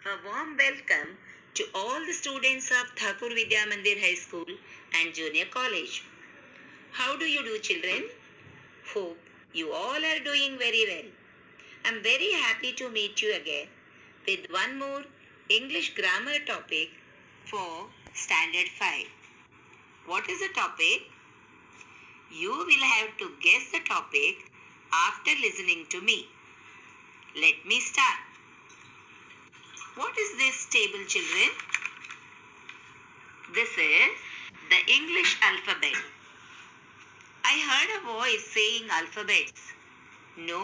A warm welcome to all the students of Thakur Vidya Mandir High School and Junior College. How do you do, children? Hope you all are doing very well. I'm very happy to meet you again with one more English grammar topic for Standard 5. What is the topic? You will have to guess the topic after listening to me. Let me start. What is this table, children? This is the English alphabet. I heard a voice saying alphabets. No,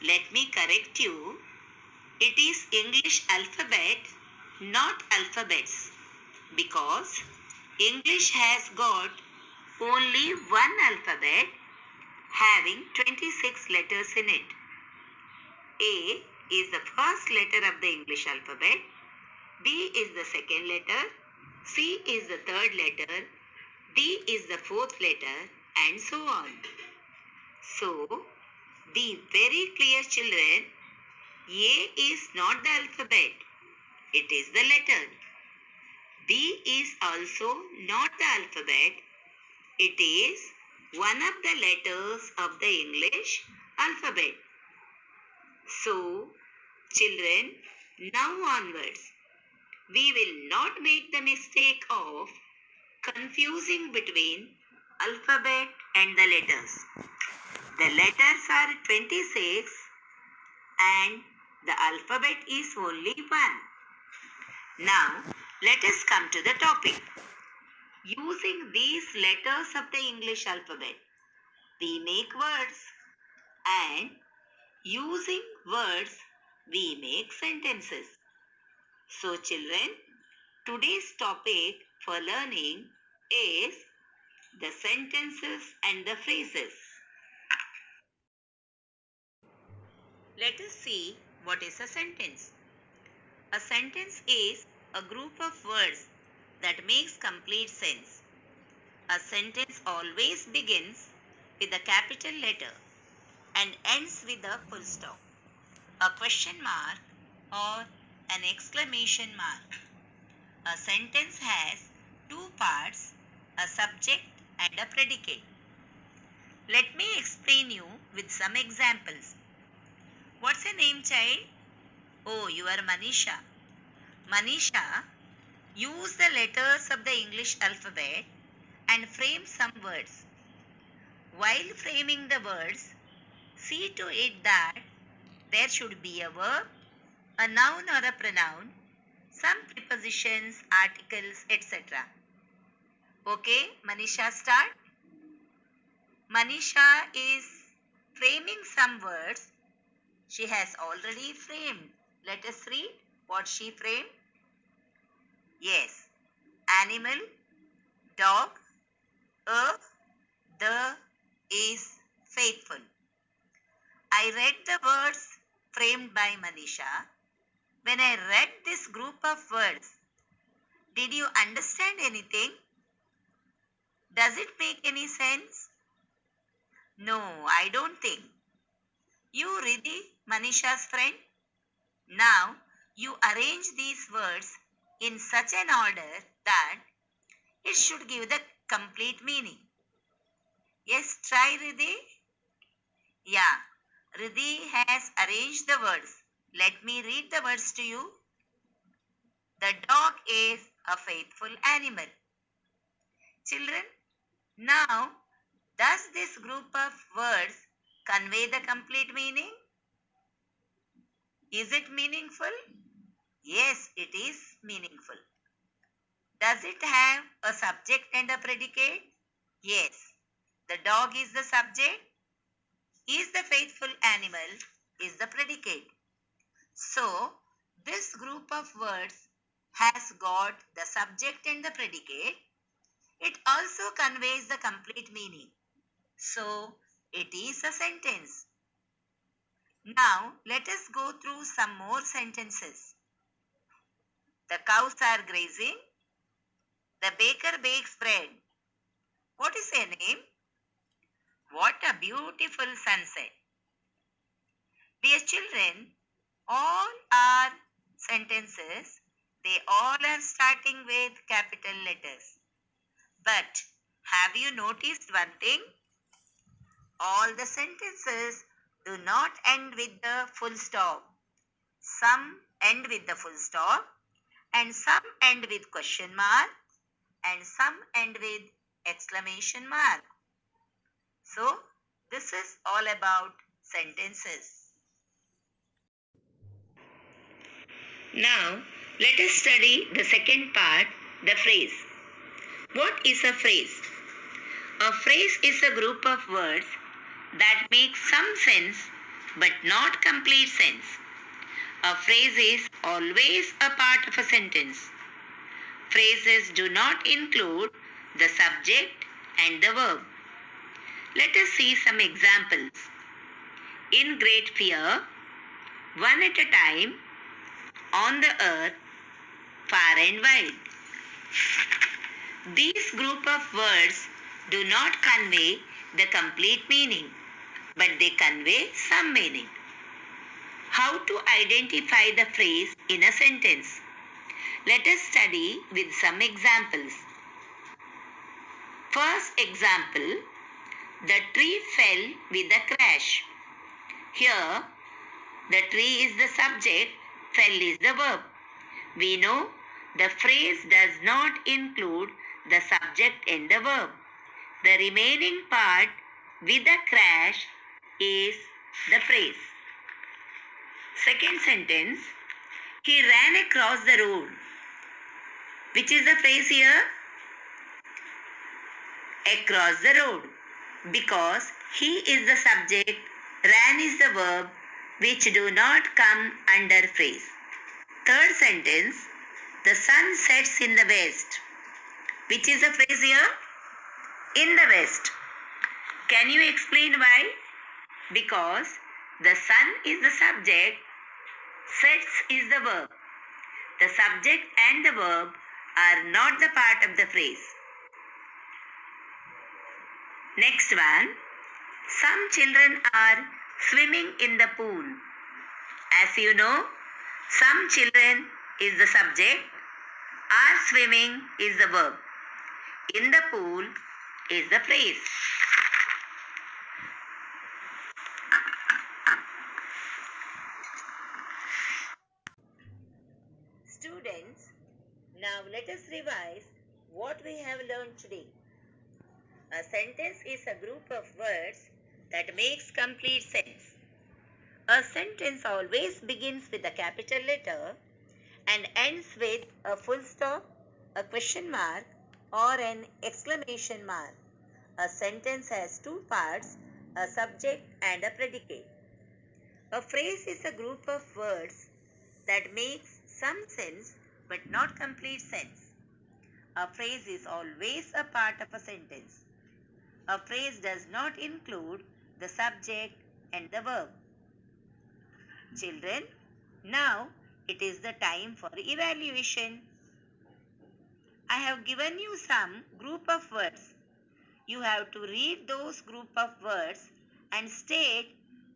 let me correct you. It is English alphabet, not alphabets. Because English has got only one alphabet having 26 letters in it. A is the first letter of the English alphabet. B is the second letter. C is the third letter. D is the fourth letter, and so on. So, be very clear, children. A is not the alphabet. It is the letter. B is also not the alphabet. It is one of the letters of the English alphabet. So, children, now onwards, we will not make the mistake of confusing between alphabet and the letters. The letters are 26 and the alphabet is only one. Now, let us come to the topic. Using these letters of the English alphabet, we make words, and using words, we make sentences. So, children, today's topic for learning is the sentences and the phrases. Let us see what is a sentence. A sentence is a group of words that makes complete sense. A sentence always begins with a capital letter and ends with a full stop, a question mark, or an exclamation mark. A sentence has two parts, a subject and a predicate. Let me explain you with some examples. What's your name, child? Oh, you are Manisha. Manisha, use the letters of the English alphabet and frame some words. While framing the words, see to it that there should be a verb, a noun or a pronoun, some prepositions, articles, etc. Okay, Manisha, start. Manisha is framing some words. She has already framed. Let us read what she framed. Yes, animal, dog, the, is, faithful. I read the words framed by Manisha. When I read this group of words, did you understand anything? Does it make any sense? No, I don't think. You, Riddhi, Manisha's friend, now you arrange these words in such an order that it should give the complete meaning. Yes, try, Riddhi. Yeah, Riddhi has arranged the words. Let me read the words to you. The dog is a faithful animal. Children, now does this group of words convey the complete meaning? Is it meaningful? Yes, it is meaningful. Does it have a subject and a predicate? Yes. The dog is the subject. Is the faithful animal is the predicate. So, this group of words has got the subject and the predicate. It also conveys the complete meaning. So, it is a sentence. Now, let us go through some more sentences. The cows are grazing. The baker bakes bread. What is her name? What a beautiful sunset. Dear children, all are sentences, they all are starting with capital letters. But have you noticed one thing? All the sentences do not end with the full stop. Some end with the full stop, and some end with question mark, and some end with exclamation mark. So, this is all about sentences. Now, let us study the second part, the phrase. What is a phrase? A phrase is a group of words that make some sense but not complete sense. A phrase is always a part of a sentence. Phrases do not include the subject and the verb. Let us see some examples. In great fear, one at a time, on the earth, far and wide. These group of words do not convey the complete meaning, but they convey some meaning. How to identify the phrase in a sentence? Let us study with some examples. First example, the tree fell with a crash. Here, the tree is the subject, fell is the verb. We know the phrase does not include the subject and the verb. The remaining part with a crash is the phrase. Second sentence, he ran across the road. Which is the phrase here? Across the road. Because he is the subject, ran is the verb, which do not come under phrase. Third sentence, the sun sets in the west. Which is the phrase here? In the west. Can you explain why? Because the sun is the subject, sets is the verb. The subject and the verb are not the part of the phrase. Next one, some children are swimming in the pool. As you know, some children is the subject, are swimming is the verb. In the pool is the phrase. Students, now let us revise what we have learned today. A sentence is a group of words that makes complete sense. A sentence always begins with a capital letter and ends with a full stop, a question mark, or an exclamation mark. A sentence has two parts, a subject and a predicate. A phrase is a group of words that makes some sense but not complete sense. A phrase is always a part of a sentence. A phrase does not include the subject and the verb. Children, now it is the time for evaluation. I have given you some group of words. You have to read those group of words and state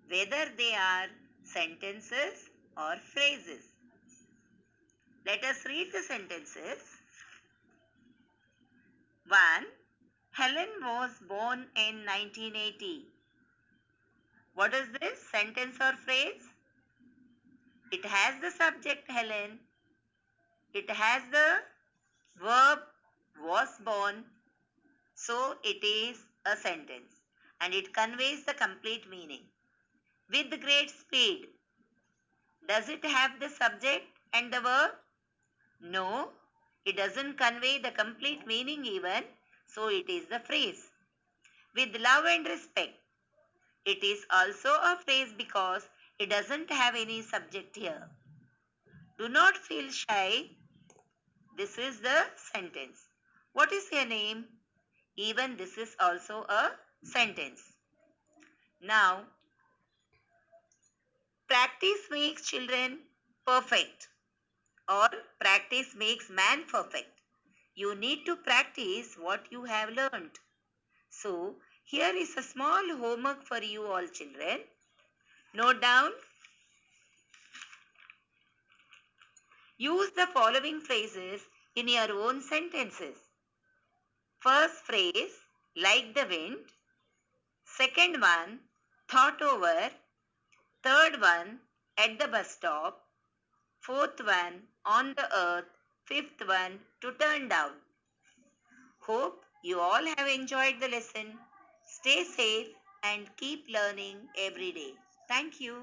whether they are sentences or phrases. Let us read the sentences. 1. Helen was born in 1980. What is this? Sentence or phrase? It has the subject Helen. It has the verb was born. So it is a sentence and it conveys the complete meaning. With great speed. Does it have the subject and the verb? No, it doesn't convey the complete meaning even. So it is the phrase. With love and respect. It is also a phrase because it doesn't have any subject here. Do not feel shy. This is the sentence. What is your name? Even this is also a sentence. Now, practice makes children perfect or practice makes man perfect. You need to practice what you have learned. So, here is a small homework for you all children. Note down. Use the following phrases in your own sentences. First phrase, like the wind. Second one, thought over. Third one, at the bus stop. Fourth one, on the earth. Fifth one, to turn down. Hope you all have enjoyed the lesson. Stay safe and keep learning every day. Thank you.